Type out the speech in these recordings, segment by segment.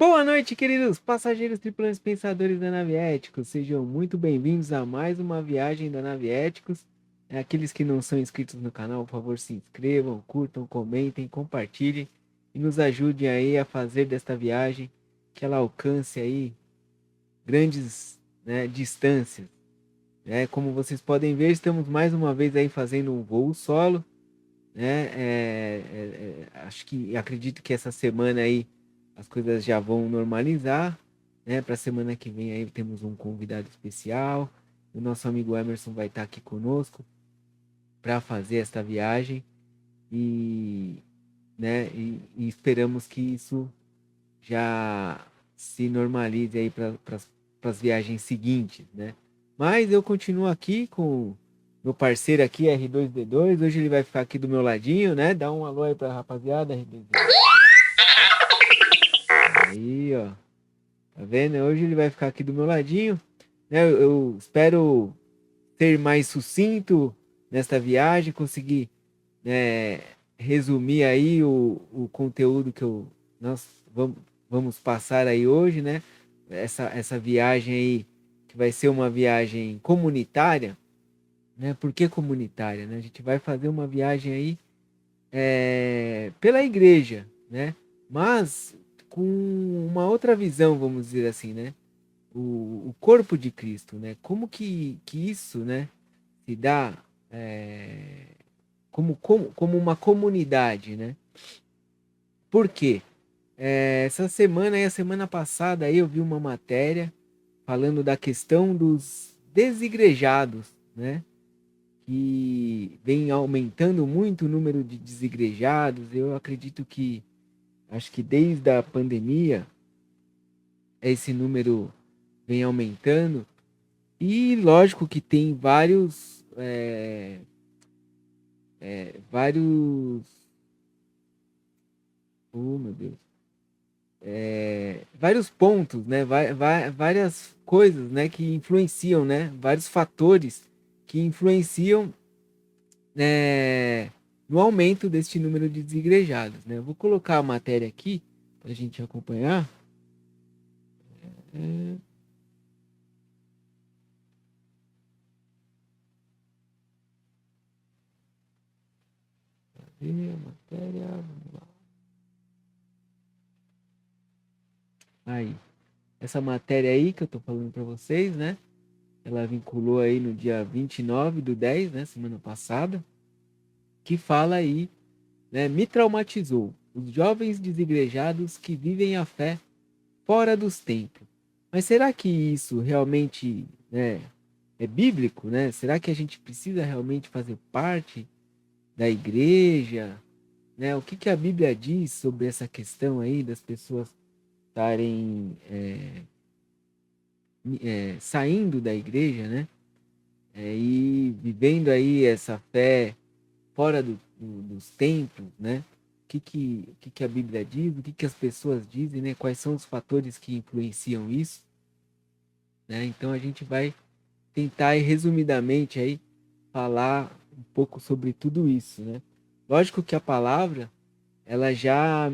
Boa noite, queridos passageiros, tripulantes, pensadores da nave Éticos. Sejam muito bem-vindos a mais uma viagem da nave Éticos. Aqueles que não são inscritos no canal, por favor, se inscrevam, curtam, comentem, compartilhem e nos ajudem aí a fazer desta viagem que ela alcance aí grandes, distâncias. Como vocês podem ver, estamos mais uma vez aí fazendo um voo solo. Acho que acredito que essa semana aí as coisas já vão normalizar, né? Para a semana que vem aí temos um convidado especial. O nosso amigo Emerson vai estar aqui conosco para fazer esta viagem e, e esperamos que isso já se normalize aí para as viagens seguintes, né? Mas eu continuo aqui com meu parceiro aqui, R2D2. Hoje ele vai ficar aqui do meu ladinho, né? Dá um alô aí pra rapaziada, R2D2. Aí, ó. Tá vendo? Hoje ele vai ficar aqui do meu ladinho. Né? Eu espero ser mais sucinto nesta viagem, conseguir, né, resumir aí o conteúdo que nós vamos passar aí hoje, né? Essa viagem aí, que vai ser uma viagem comunitária, né? Por que comunitária, né? A gente vai fazer uma viagem aí pela igreja, né? Mas com uma outra visão, vamos dizer assim, né? O corpo de Cristo, né? Como que isso, né, se dá como uma comunidade, né? Por quê? Essa semana e a semana passada aí eu vi uma matéria falando da questão dos desigrejados, né? Que vem aumentando muito o número de desigrejados. Eu acredito que, acho que desde a pandemia, esse número vem aumentando. E lógico que tem vários, oh meu Deus, vários pontos, né? Várias coisas, né, que influenciam, né? Vários fatores que influenciam, né, no aumento deste número de desigrejados, né? Eu vou colocar a matéria aqui para a gente acompanhar. É, cadê a matéria? Vamos lá. Aí, essa matéria aí que eu tô falando para vocês, né? Ela vinculou aí no dia 29/10, né? Semana passada, que fala aí, né? Me traumatizou. Os jovens desigrejados que vivem a fé fora dos templos. Mas será que isso realmente, né, é bíblico, né? Será que a gente precisa realmente fazer parte da igreja, né? O que a Bíblia diz sobre essa questão aí das pessoas estarem saindo da igreja, né? E vivendo aí essa fé fora dos templos, né? O que a Bíblia diz, o que as pessoas dizem, né? Quais são os fatores que influenciam isso, né? Então a gente vai tentar aí, resumidamente aí falar um pouco sobre tudo isso, né? Lógico que a palavra ela já,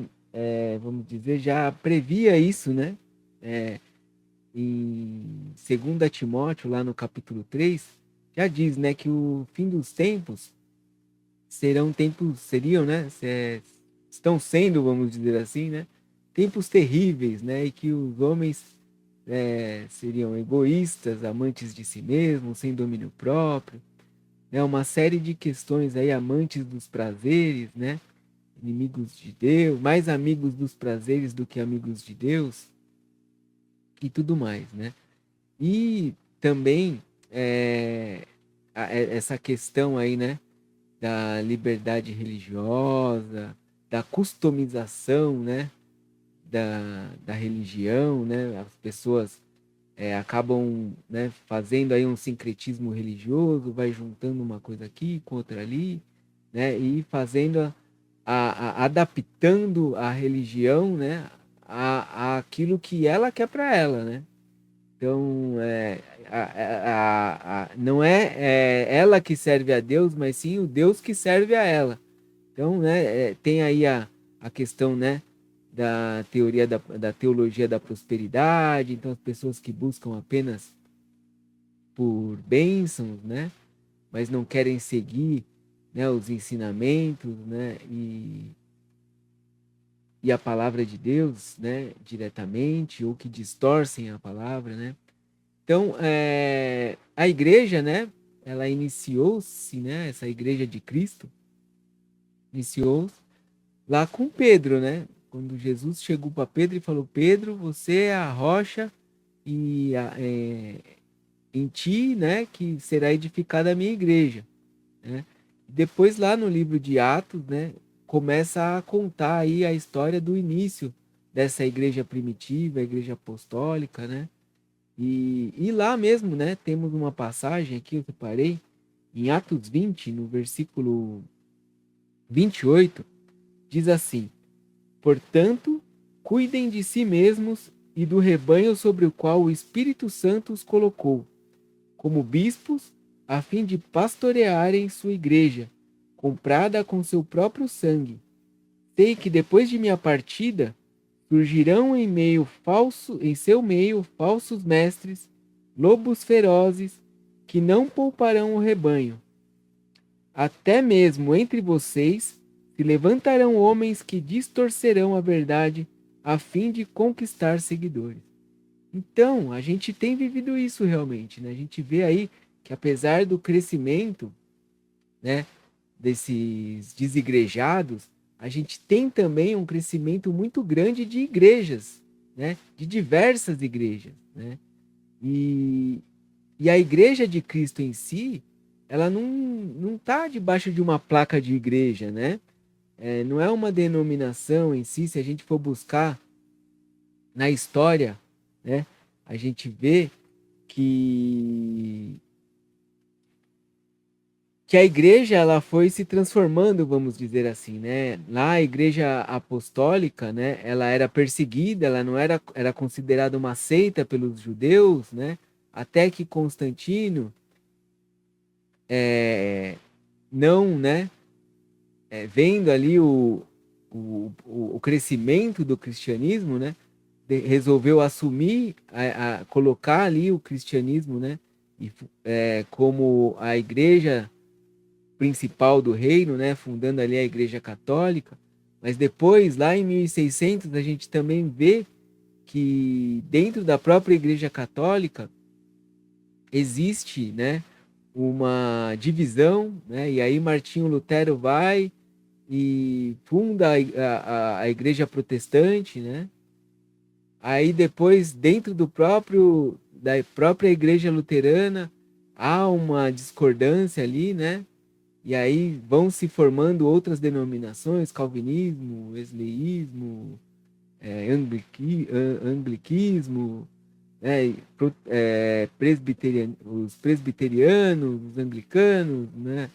vamos dizer, já previa isso, né? Em 2 Timóteo, lá no capítulo 3 já diz, né, que o fim dos tempos seriam, né, estão sendo, vamos dizer assim, né, tempos terríveis, né, e que os homens seriam egoístas, amantes de si mesmos, sem domínio próprio, né, uma série de questões aí, amantes dos prazeres, né, inimigos de Deus, mais amigos dos prazeres do que amigos de Deus e tudo mais, né? E também essa questão aí, né, da liberdade religiosa, da customização, né, da religião, né? As pessoas acabam, né, fazendo aí um sincretismo religioso, vai juntando uma coisa aqui com outra ali, né, e fazendo adaptando a religião, né, aquilo que ela quer para ela, né? Então, não é ela que serve a Deus, mas sim o Deus que serve a ela. Então, né, tem aí a questão, né, da teoria da teologia da prosperidade, então as pessoas que buscam apenas por bênçãos, né? Mas não querem seguir, né, os ensinamentos, né? E a palavra de Deus, né, diretamente, ou que distorcem a palavra, né? Então, a igreja, né, ela iniciou-se, né, essa igreja de Cristo, iniciou-se lá com Pedro, né? Quando Jesus chegou para Pedro e falou: Pedro, você é a rocha e em ti, né, que será edificada a minha igreja, né? Depois lá no livro de Atos, né, começa a contar aí a história do início dessa igreja primitiva, a igreja apostólica, né? E lá mesmo, né, temos uma passagem aqui, eu separei, em Atos 20, no versículo 28, diz assim: Portanto, cuidem de si mesmos e do rebanho sobre o qual o Espírito Santo os colocou, como bispos, a fim de pastorearem sua igreja, comprada com seu próprio sangue. Sei que depois de minha partida surgirão em seu meio falsos mestres, lobos ferozes, que não pouparão o rebanho. Até mesmo entre vocês se levantarão homens que distorcerão a verdade a fim de conquistar seguidores. Então, a gente tem vivido isso realmente, né? A gente vê aí que apesar do crescimento, né, desses desigrejados, a gente tem também um crescimento muito grande de igrejas, né? De diversas igrejas, né? E, e a igreja de Cristo em si, ela não está debaixo de uma placa de igreja, né? Não é uma denominação em si. Se a gente for buscar na história, né, a gente vê que a igreja ela foi se transformando, vamos dizer assim, né? Lá a igreja apostólica, né, ela era perseguida, ela não era, era considerada uma seita pelos judeus, né? Até que Constantino não, né, vendo ali o crescimento do cristianismo, né, resolveu assumir, colocar ali o cristianismo, né, como a igreja principal do reino, né, fundando ali a Igreja Católica. Mas depois, lá em 1600, a gente também vê que dentro da própria Igreja Católica existe, né, uma divisão, né, e aí Martinho Lutero vai e funda a Igreja Protestante, né? Aí depois, dentro da própria Igreja Luterana, há uma discordância ali, né? E aí vão se formando outras denominações, calvinismo, wesleyismo, angliquismo, né, os presbiterianos, os anglicanos, né,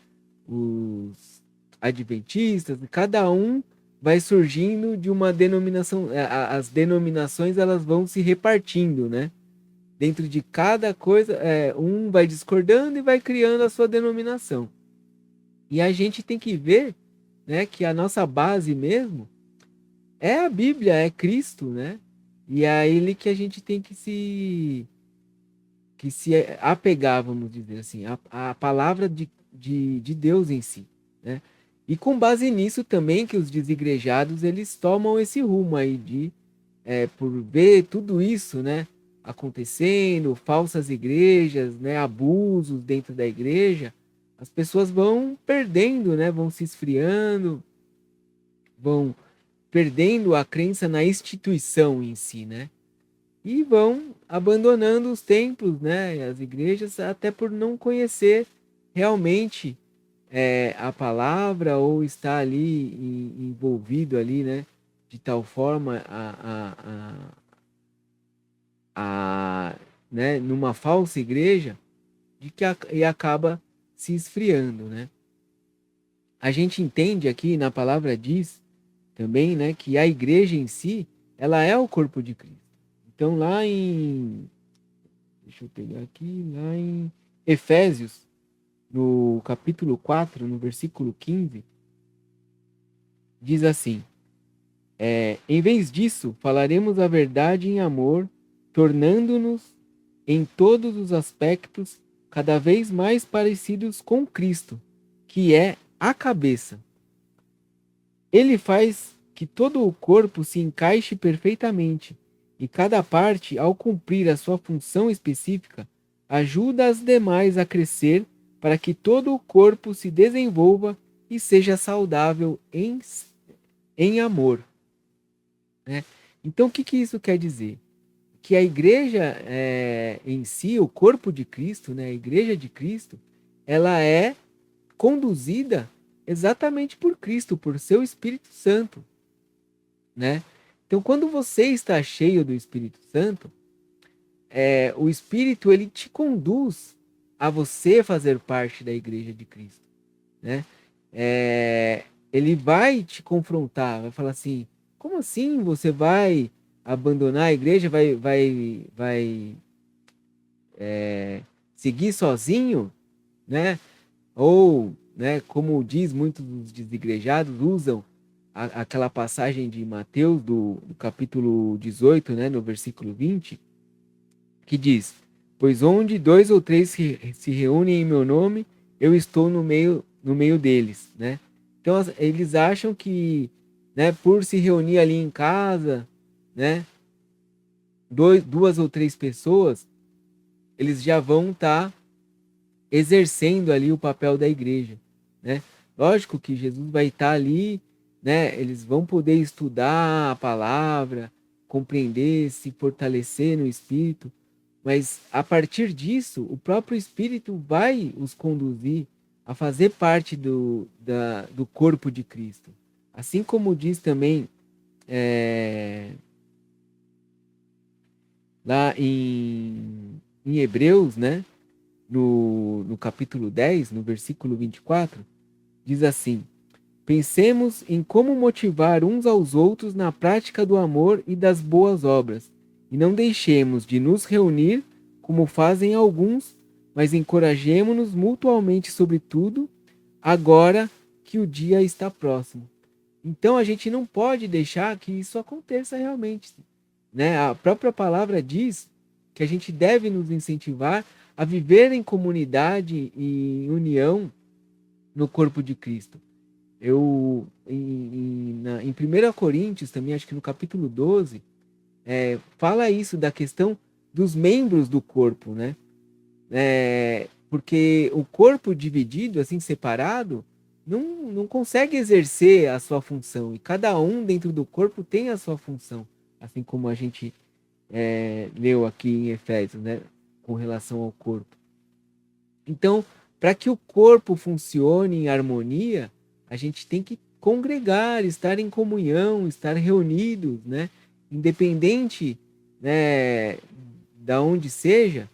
os adventistas, cada um vai surgindo de uma denominação, as denominações elas vão se repartindo, né? Dentro de cada coisa, um vai discordando e vai criando a sua denominação. E a gente tem que ver, né, que a nossa base mesmo é a Bíblia, é Cristo, né? E é a ele que a gente tem que se apegar, vamos dizer assim, a palavra de Deus em si, né? E com base nisso também que os desigrejados, eles tomam esse rumo aí por ver tudo isso, né, acontecendo, falsas igrejas, né, abusos dentro da igreja, as pessoas vão perdendo, né, vão se esfriando, vão perdendo a crença na instituição em si, né? E vão abandonando os templos, né, as igrejas, até por não conhecer realmente a palavra ou estar ali envolvido ali, né, de tal forma né, numa falsa igreja, e acaba se esfriando, né? A gente entende aqui na palavra diz também, né, que a igreja em si, ela é o corpo de Cristo. Então lá em, deixa eu pegar aqui, lá em Efésios, no capítulo 4, no versículo 15, diz assim: Em vez disso, falaremos a verdade em amor, tornando-nos, em todos os aspectos, cada vez mais parecidos com Cristo, que é a cabeça. Ele faz que todo o corpo se encaixe perfeitamente, e cada parte, ao cumprir a sua função específica, ajuda as demais a crescer para que todo o corpo se desenvolva e seja saudável em amor, né? Então, o que que isso quer dizer? Que a igreja em si, o corpo de Cristo, né, a igreja de Cristo, ela é conduzida exatamente por Cristo, por seu Espírito Santo, né? Então, quando você está cheio do Espírito Santo, o Espírito ele te conduz a você fazer parte da igreja de Cristo, né? Ele vai te confrontar, vai falar assim: como assim você vai abandonar a igreja, vai seguir sozinho, né? Ou, né, como diz muitos dos desigrejados, usam aquela passagem de Mateus, do capítulo 18, né, no versículo 20, que diz: pois onde dois ou três se reúnem em meu nome, eu estou no meio deles, né? Então eles acham que, né, por se reunir ali em casa, né, duas ou três pessoas, eles já vão estar exercendo ali o papel da igreja, né? Lógico que Jesus vai estar ali, né? Eles vão poder estudar a palavra, compreender, se fortalecer no espírito, mas a partir disso, o próprio Espírito vai os conduzir a fazer parte do corpo de Cristo. Assim como diz também lá em Hebreus, né? No capítulo 10, no versículo 24, diz assim: pensemos em como motivar uns aos outros na prática do amor e das boas obras, e não deixemos de nos reunir, como fazem alguns, mas encorajemo-nos mutuamente, sobretudo, agora que o dia está próximo. Então a gente não pode deixar que isso aconteça realmente, né? A própria palavra diz que a gente deve nos incentivar a viver em comunidade e em união no corpo de Cristo. Em 1 Coríntios, também acho que no capítulo 12, fala isso da questão dos membros do corpo, né? Porque o corpo dividido, assim, separado, não consegue exercer a sua função. E cada um dentro do corpo tem a sua função. Assim como a gente leu aqui em Efésios, né? Com relação ao corpo. Então, para que o corpo funcione em harmonia, a gente tem que congregar, estar em comunhão, estar reunidos, né? Independente, né, da onde seja,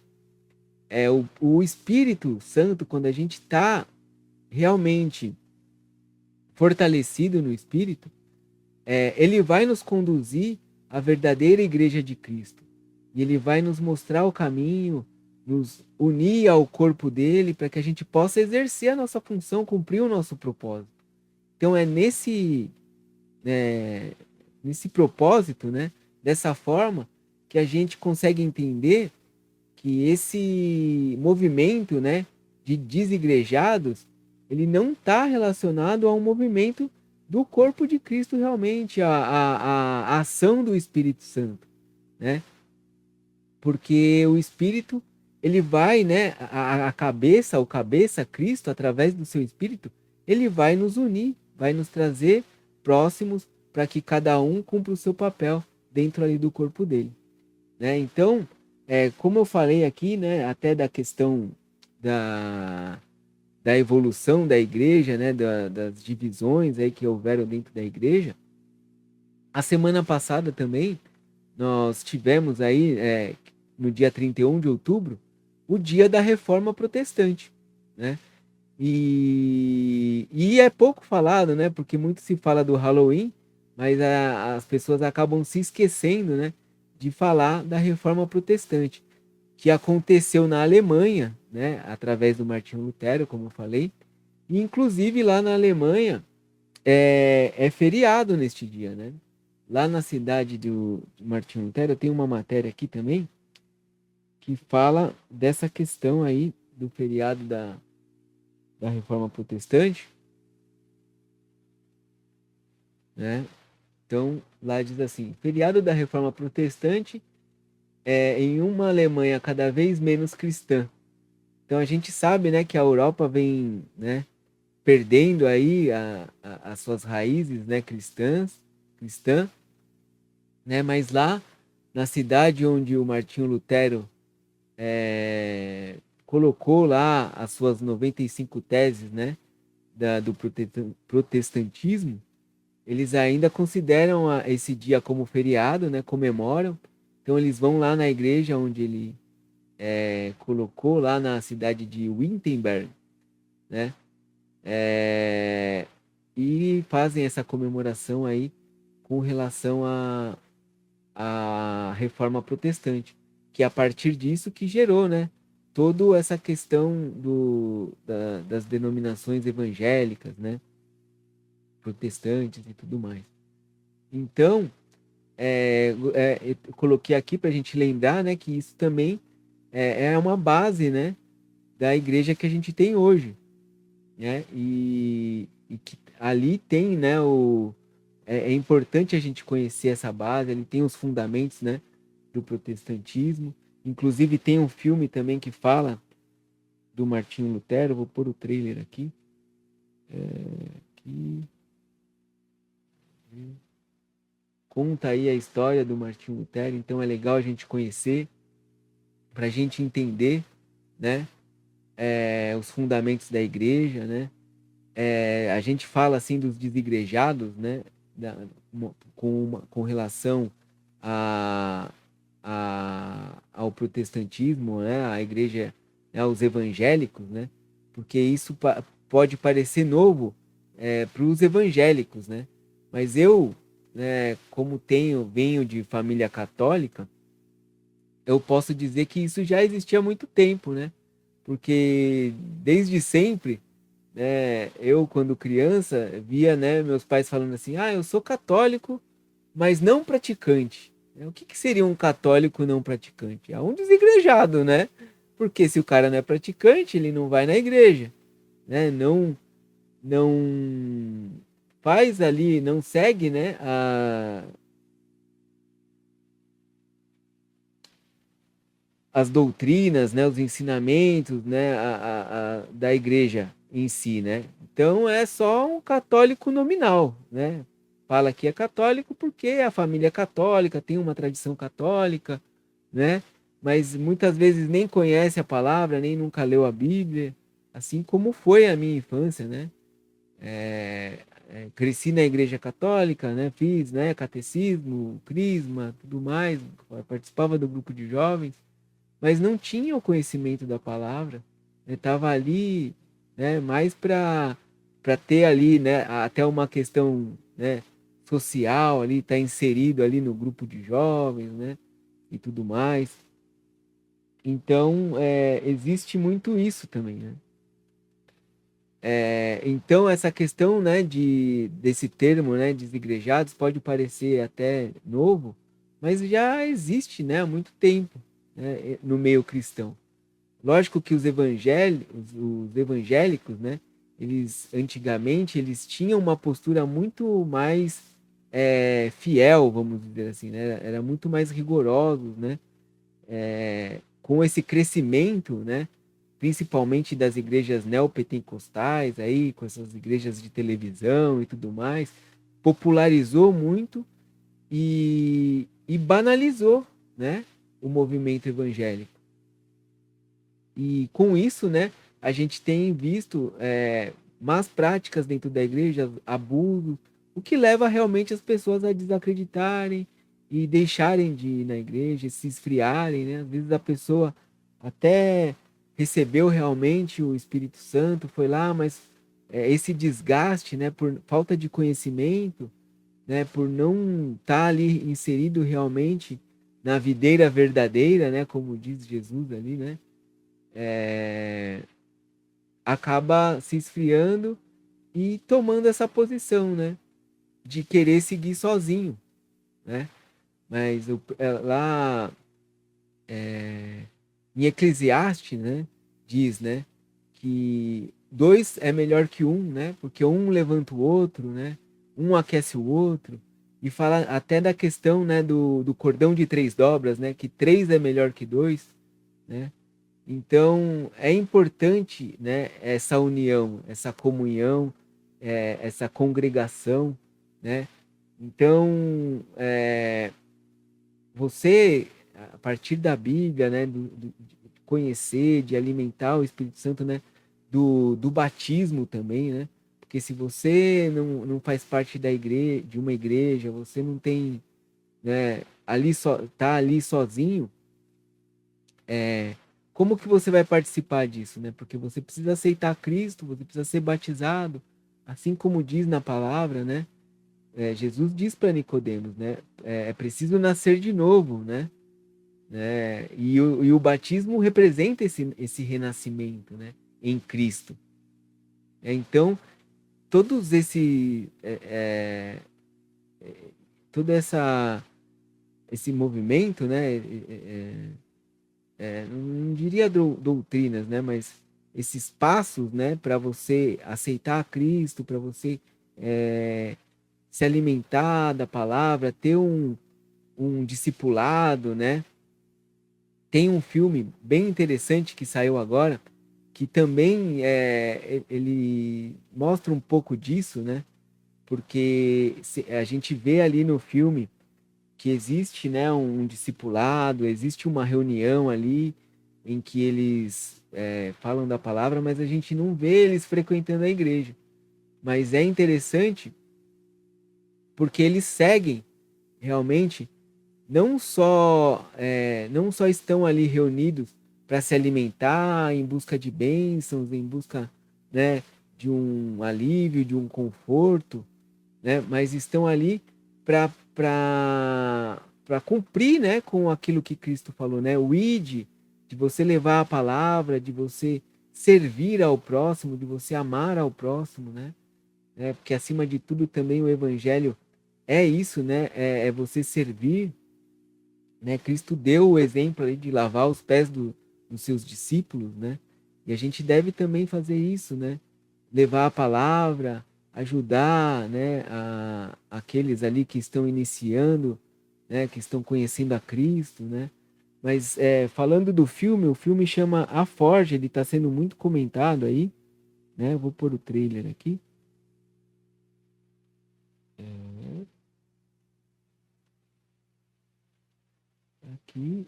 o Espírito Santo, quando a gente está realmente fortalecido no Espírito, ele vai nos conduzir à verdadeira igreja de Cristo. E ele vai nos mostrar o caminho, nos unir ao corpo dele, para que a gente possa exercer a nossa função, cumprir o nosso propósito. Então é nesse propósito, né, dessa forma, que a gente consegue entender que esse movimento, né, de desigrejados, ele não está relacionado a um movimento do corpo de Cristo realmente, a ação do Espírito Santo, né? Porque o Espírito, ele vai, né, a cabeça, o cabeça, Cristo, através do seu Espírito, ele vai nos unir, vai nos trazer próximos para que cada um cumpra o seu papel dentro ali do corpo dele, né? Então, como eu falei aqui, né, até da questão da evolução da igreja, né, das divisões aí que houveram dentro da igreja, a semana passada também nós tivemos aí, no dia 31 de outubro, o dia da Reforma Protestante, né? E é pouco falado, né? Porque muito se fala do Halloween, mas as pessoas acabam se esquecendo, né, de falar da Reforma Protestante, que aconteceu na Alemanha, né, através do Martinho Lutero, como eu falei, e inclusive lá na Alemanha é feriado neste dia, né? lá na cidade de Martinho Lutero, tem uma matéria aqui também que fala dessa questão aí do feriado da Reforma Protestante, né? Então, lá diz assim: feriado da Reforma Protestante em uma Alemanha cada vez menos cristã. Então a gente sabe, né, que a Europa vem, né, perdendo aí as suas raízes, né, cristã, né? Mas lá na cidade onde o Martinho Lutero colocou lá as suas 95 teses, né, do protestantismo, eles ainda consideram esse dia como feriado, né, comemoram. Então eles vão lá na igreja onde ele colocou, lá na cidade de Wittenberg, né, e fazem essa comemoração aí com relação à Reforma Protestante, que é a partir disso que gerou, né, toda essa questão das denominações evangélicas, né, protestantes e tudo mais. Então, eu coloquei aqui para a gente lembrar, né, que isso também é uma base, né, da igreja que a gente tem hoje, né, e que ali tem, né, é importante a gente conhecer essa base, ele tem os fundamentos, né, do protestantismo. Inclusive tem um filme também que fala do Martinho Lutero, vou pôr o trailer aqui. Que conta aí a história do Martinho Lutero, então é legal a gente conhecer, para a gente entender, né, os fundamentos da igreja, né. A gente fala assim dos desigrejados, né, com relação ao protestantismo, né, à igreja, né, aos evangélicos, né, porque isso pode parecer novo para os evangélicos, né, mas eu, né, como venho de família católica, eu posso dizer que isso já existia há muito tempo, né, porque desde sempre, eu quando criança via, né, meus pais falando assim: ah, eu sou católico, mas não praticante. O que seria um católico não praticante? É um desigrejado, né? Porque se o cara não é praticante, ele não vai na igreja, né? Não faz ali, não segue, né, as doutrinas, né, os ensinamentos, né, da igreja em si, né? Então é só um católico nominal, né? Fala que é católico porque a família é católica, tem uma tradição católica, né? Mas muitas vezes nem conhece a palavra, nem nunca leu a Bíblia, assim como foi a minha infância, né? Cresci na igreja católica, né? Fiz, né, catecismo, crisma, tudo mais, participava do grupo de jovens, mas não tinha o conhecimento da palavra, estava ali, né, mais para ter ali, né, até uma questão, né, social ali, estar inserido ali no grupo de jovens, né, e tudo mais. Então, existe muito isso também, né? Então, essa questão, né, desse termo, né, desigrejados, pode parecer até novo, mas já existe, né, há muito tempo, né, no meio cristão. Lógico que os evangélicos, né, eles antigamente eles tinham uma postura muito mais fiel, vamos dizer assim, né, era muito mais rigorosos, né, com esse crescimento, né, principalmente das igrejas neopentecostais, aí, com essas igrejas de televisão e tudo mais, popularizou muito e banalizou, né, o movimento evangélico. E com isso, né, a gente tem visto más práticas dentro da igreja, abusos, o que leva realmente as pessoas a desacreditarem e deixarem de ir na igreja, se esfriarem, né? Às vezes a pessoa até recebeu realmente o Espírito Santo, foi lá, mas esse desgaste, né, por falta de conhecimento, né, por não estar ali inserido realmente na videira verdadeira, né, como diz Jesus ali, né, acaba se esfriando e tomando essa posição, né, de querer seguir sozinho, né? Mas lá em Eclesiastes, né, diz, né, que dois é melhor que um, né? Porque um levanta o outro, né? Um aquece o outro. E fala até da questão, né, do cordão de três dobras, né? Que três é melhor que dois, né? Então é importante, né, essa união, essa comunhão, essa congregação, né? Então, você, a partir da Bíblia, né, de conhecer, de alimentar o Espírito Santo, né, do batismo também, né? Porque se você não faz parte da igreja, de uma igreja, você não tem, né, tá ali sozinho, como que você vai participar disso, né? Porque você precisa aceitar Cristo, você precisa ser batizado, assim como diz na palavra, né? Jesus diz para Nicodemos, né? É preciso nascer de novo, né? E o batismo representa esse renascimento, né? Em Cristo. Então, todos todo esse movimento, né? Não diria doutrinas, né? Mas esses passos, né? Para você aceitar Cristo, para você se alimentar da palavra, ter um discipulado, né? Tem um filme bem interessante que saiu agora, que também ele mostra um pouco disso, né? Porque a gente vê ali no filme que existe, né, um discipulado, existe uma reunião ali em que eles falam da palavra, mas a gente não vê eles frequentando a igreja. Mas é interessante porque eles seguem realmente não só estão ali reunidos para se alimentar em busca de bênçãos, em busca, né, de um alívio, de um conforto, né, mas estão ali para cumprir, né, com aquilo que Cristo falou, né, o ide, de você levar a palavra, de você servir ao próximo, de você amar ao próximo, né, porque acima de tudo também o evangelho é isso, né, é você servir, né? Cristo deu o exemplo ali de lavar os pés dos seus discípulos, né? E a gente deve também fazer isso, né? Levar a palavra, ajudar, né? Aqueles ali que estão iniciando, né? Que estão conhecendo a Cristo, né? Mas falando do filme, o filme chama A Forja, ele está sendo muito comentado aí, né? Eu vou pôr o trailer aqui. Aqui,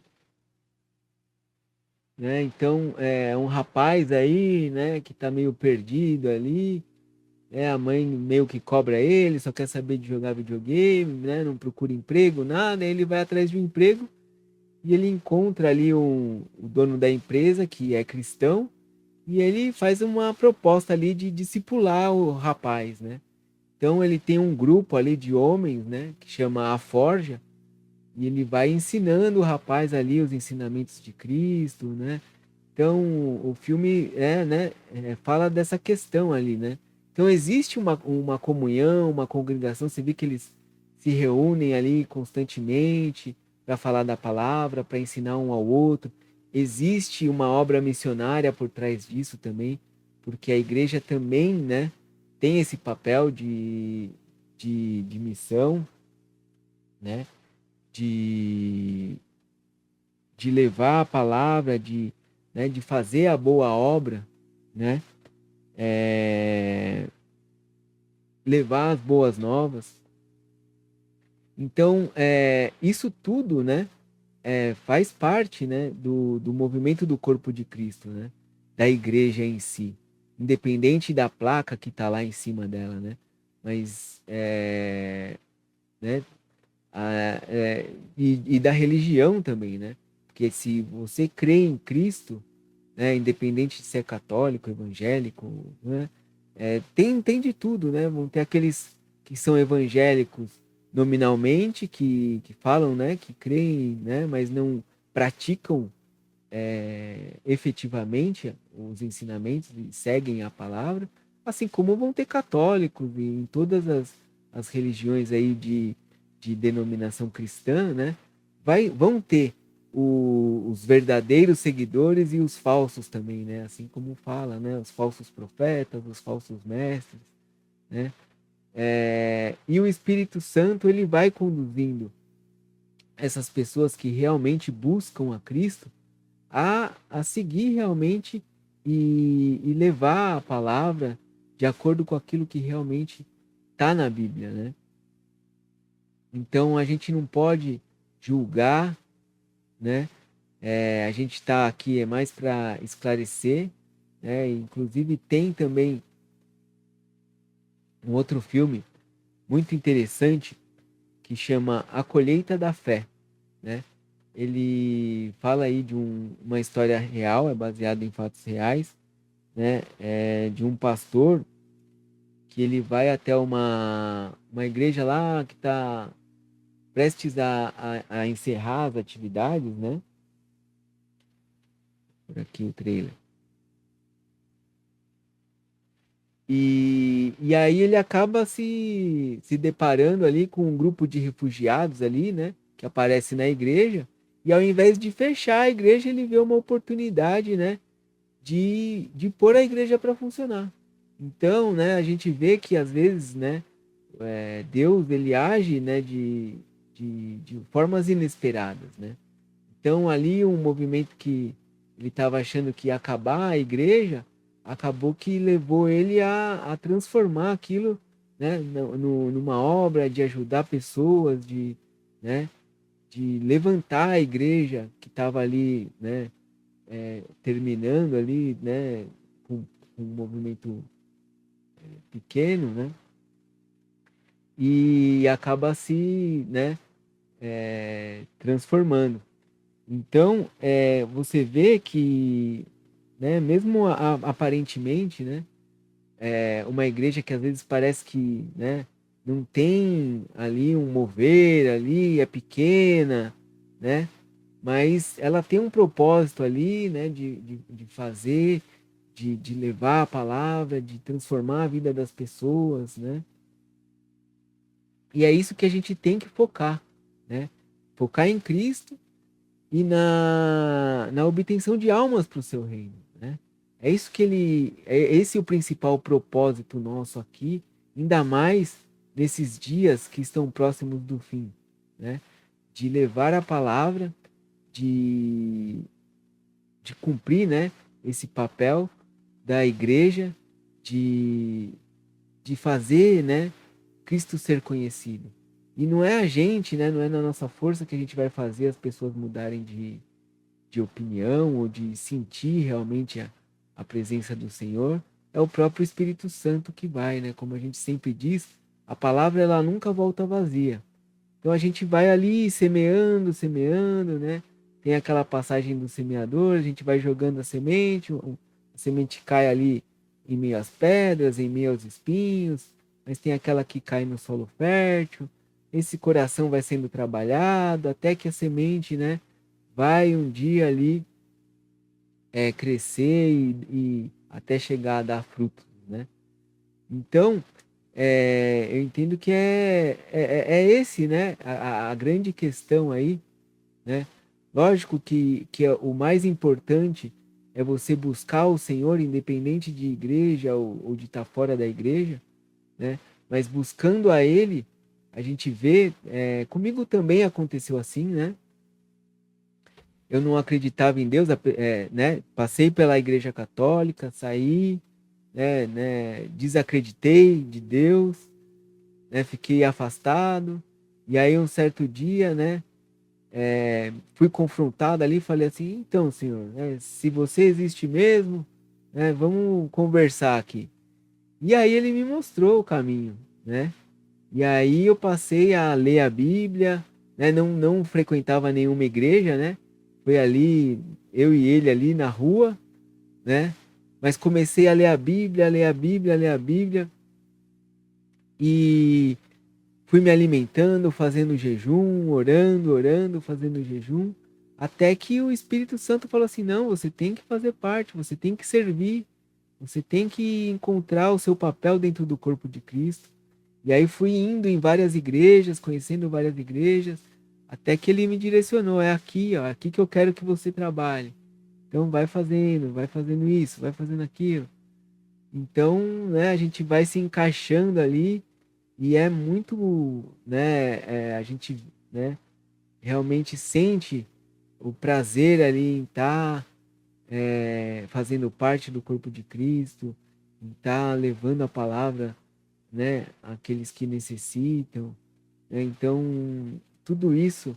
né? Então, é um rapaz aí, né? Que está meio perdido ali. A mãe meio que cobra ele, só quer saber de jogar videogame, né? Não procura emprego, nada. Aí ele vai atrás de um emprego e ele encontra ali o dono da empresa, que é cristão, e ele faz uma proposta ali de discipular o rapaz, né? Então ele tem um grupo ali de homens, né? Que chama A Forja, e ele vai ensinando o rapaz ali os ensinamentos de Cristo, né? Então, o filme né, fala dessa questão ali, né? Então, existe uma comunhão, uma congregação, você vê que eles se reúnem ali constantemente para falar da palavra, para ensinar um ao outro. Existe uma obra missionária por trás disso também, porque a igreja também, né, tem esse papel de missão, né? De, de levar a palavra, né, de fazer a boa obra, né? É, levar as boas novas. Então, isso tudo, né, faz parte, né, do movimento do corpo de Cristo, né? Da igreja em si. Independente da placa que está lá em cima dela, né? Mas, né, e da religião também, né? Porque se você crê em Cristo, né, independente de ser católico, evangélico, né, tem de tudo, né? Vão ter aqueles que são evangélicos nominalmente, que falam, né, que creem, né, mas não praticam efetivamente os ensinamentos e seguem a palavra, assim como vão ter católicos em todas as religiões aí de denominação cristã, né, vão ter os verdadeiros seguidores e os falsos também, né, assim como fala, né, os falsos profetas, os falsos mestres, né, e o Espírito Santo ele vai conduzindo essas pessoas que realmente buscam a Cristo a seguir realmente e levar a palavra de acordo com aquilo que realmente está na Bíblia, né? Então a gente não pode julgar, né? A gente está aqui mais para esclarecer, né? Inclusive tem também um outro filme muito interessante que chama A Colheita da Fé, né? Ele fala aí de uma história real, é baseado em fatos reais, né? De um pastor que ele vai até uma igreja lá que está prestes a encerrar as atividades, né? Por aqui o trailer. E aí ele acaba se deparando ali com um grupo de refugiados ali, né? Que aparece na igreja. E ao invés de fechar a igreja, ele vê uma oportunidade, né? De pôr a igreja para funcionar. Então, né? A gente vê que às vezes, né? Deus ele age, né? De formas inesperadas, né? Então ali um movimento que ele estava achando que ia acabar a igreja, acabou que levou ele a transformar aquilo, né, numa obra de ajudar pessoas, né, de levantar a igreja que estava ali, né, terminando ali, né, com um movimento pequeno, né, e acaba se, né, transformando. Então, você vê que, né, mesmo aparentemente, né, uma igreja que às vezes parece que, né, não tem ali um mover ali, é pequena, né, mas ela tem um propósito ali, né, de fazer, de levar a palavra, de transformar a vida das pessoas, né, e é isso que a gente tem que focar, né, focar em Cristo e na obtenção de almas para o seu reino, né? É isso que esse é o principal propósito nosso aqui, ainda mais nesses dias que estão próximos do fim, né? De levar a palavra, de, de cumprir, né? Esse papel da igreja, de, de fazer, né? Cristo ser conhecido. E não é a gente, né? Não é na nossa força que a gente vai fazer as pessoas mudarem de opinião ou de sentir realmente a presença do Senhor, é o próprio Espírito Santo que vai, né? Como a gente sempre diz, a palavra ela nunca volta vazia. Então a gente vai ali semeando, semeando, né? Tem aquela passagem do semeador, a gente vai jogando a semente cai ali em meio às pedras, em meio aos espinhos, mas tem aquela que cai no solo fértil. Esse coração vai sendo trabalhado até que a semente, né, vai um dia ali crescer e até chegar a dar frutos, né? Então, eu entendo que é esse, né, a grande questão aí, né? Lógico que o mais importante é você buscar o Senhor, independente de igreja ou de estar fora da igreja, né? Mas buscando a Ele, a gente vê, comigo também aconteceu assim, né? Eu não acreditava em Deus, né? Passei pela igreja católica, saí, né? Desacreditei de Deus, né? Fiquei afastado. E aí um certo dia, né? Fui confrontado ali, falei assim, então, Senhor, né, se você existe mesmo, né? Vamos conversar aqui. E aí ele me mostrou o caminho, né? E aí eu passei a ler a Bíblia, né? Não frequentava nenhuma igreja, né? Foi ali, eu e ele ali na rua, né? Mas comecei a ler a Bíblia, ler a Bíblia, ler a Bíblia. E fui me alimentando, fazendo jejum, orando, orando, fazendo jejum. Até que o Espírito Santo falou assim, não, você tem que fazer parte, você tem que servir. Você tem que encontrar o seu papel dentro do corpo de Cristo. E aí fui indo em várias igrejas, conhecendo várias igrejas, até que ele me direcionou, é aqui, ó, aqui que eu quero que você trabalhe. Então vai fazendo isso, vai fazendo aquilo. Então, né, a gente vai se encaixando ali e é muito, né, a gente, né, realmente sente o prazer ali em estar fazendo parte do corpo de Cristo, em estar levando a palavra, né, àqueles que necessitam, né? Então, tudo isso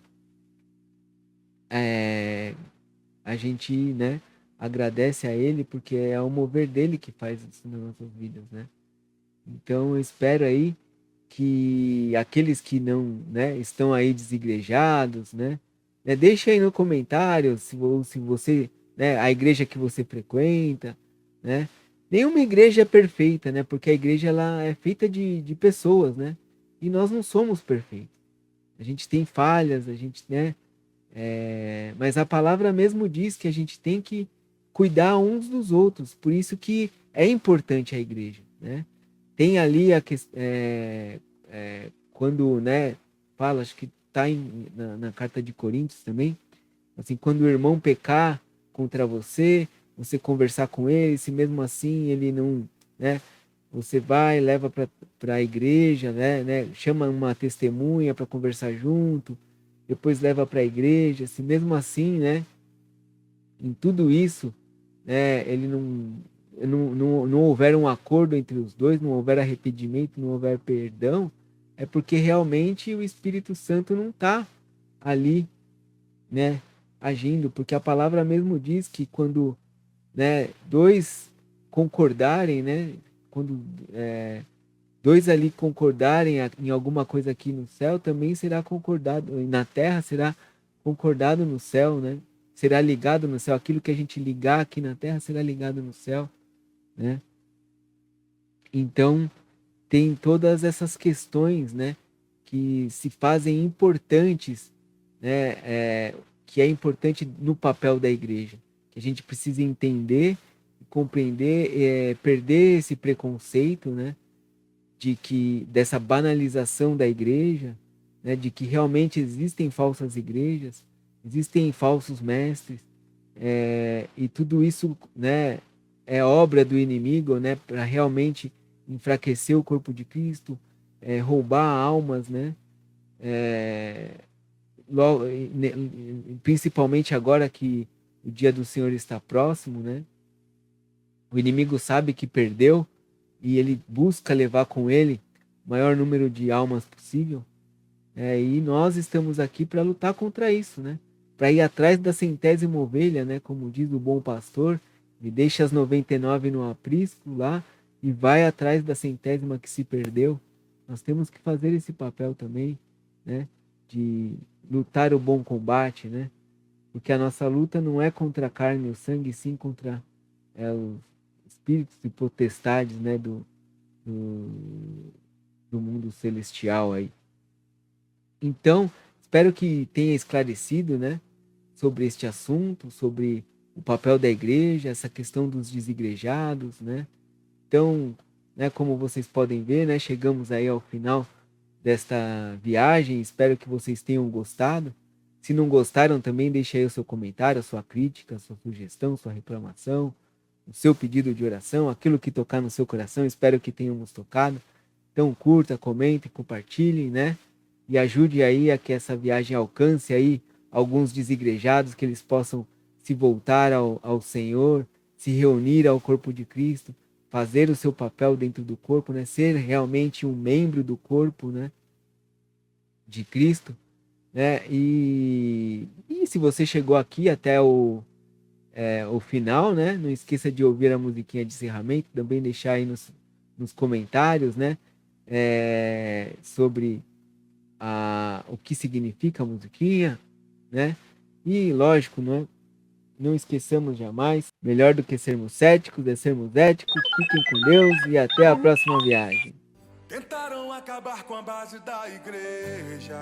é, a gente, né, agradece a Ele porque é o mover dele que faz isso nas nossas vidas, né? Então, eu espero aí que aqueles que não, né, estão aí desigrejados, né, deixa aí no comentário se você, né, a igreja que você frequenta, né? Nenhuma igreja é perfeita, né? Porque a igreja ela é feita de pessoas, né? E nós não somos perfeitos. A gente tem falhas, a gente, né? Mas a palavra mesmo diz que a gente tem que cuidar uns dos outros. Por isso que é importante a igreja, né? Tem ali quando, né, fala, acho que está na carta de Coríntios também, assim, quando o irmão pecar contra você, você conversar com ele, se mesmo assim ele não, né, você vai, leva para a igreja, né, chama uma testemunha para conversar junto, depois leva para a igreja, se mesmo assim, né, em tudo isso, né, ele não houver um acordo entre os dois, não houver arrependimento, não houver perdão, é porque realmente o Espírito Santo não está ali, né, agindo, porque a palavra mesmo diz que quando, né, dois concordarem, né, quando dois ali concordarem em alguma coisa aqui no céu, também será concordado, na terra será concordado no céu, né? Será ligado no céu. Aquilo que a gente ligar aqui na terra será ligado no céu, né? Então, tem todas essas questões, né? Que se fazem importantes, né? Que é importante no papel da igreja. Que a gente precisa entender, compreender, perder esse preconceito, né? De que dessa banalização da igreja, né, de que realmente existem falsas igrejas, existem falsos mestres, e tudo isso, né, é obra do inimigo, né, para realmente enfraquecer o corpo de Cristo, roubar almas, né, logo, principalmente agora que o dia do Senhor está próximo, né, o inimigo sabe que perdeu e ele busca levar com ele o maior número de almas possível. E nós estamos aqui para lutar contra isso, né? Para ir atrás da centésima ovelha, né? Como diz o bom pastor, e deixa as 99 no aprisco lá e vai atrás da centésima que se perdeu. Nós temos que fazer esse papel também, né? De lutar o bom combate, né? Porque a nossa luta não é contra a carne e o sangue, sim contra os espíritos e potestades, né? Do, do mundo celestial aí. Então, espero que tenha esclarecido, né, sobre este assunto, sobre o papel da igreja, essa questão dos desigrejados, né? Então, né, como vocês podem ver, né, chegamos aí ao final desta viagem. Espero que vocês tenham gostado. Se não gostaram, também deixe aí o seu comentário, a sua crítica, a sua sugestão, sua reclamação, o seu pedido de oração, aquilo que tocar no seu coração. Espero que tenhamos tocado. Então, curta, comente, compartilhe, né? E ajude aí a que essa viagem alcance aí alguns desigrejados, que eles possam se voltar ao Senhor, se reunir ao corpo de Cristo, fazer o seu papel dentro do corpo, né? Ser realmente um membro do corpo, né, de Cristo, né? E se você chegou aqui até o final, né? Não esqueça de ouvir a musiquinha de encerramento, também deixar aí nos comentários, né? Sobre o que significa a musiquinha, né? E lógico, não esqueçamos jamais, melhor do que sermos céticos é sermos éticos. Fiquem com Deus e até a próxima viagem. Tentaram acabar com a base da igreja.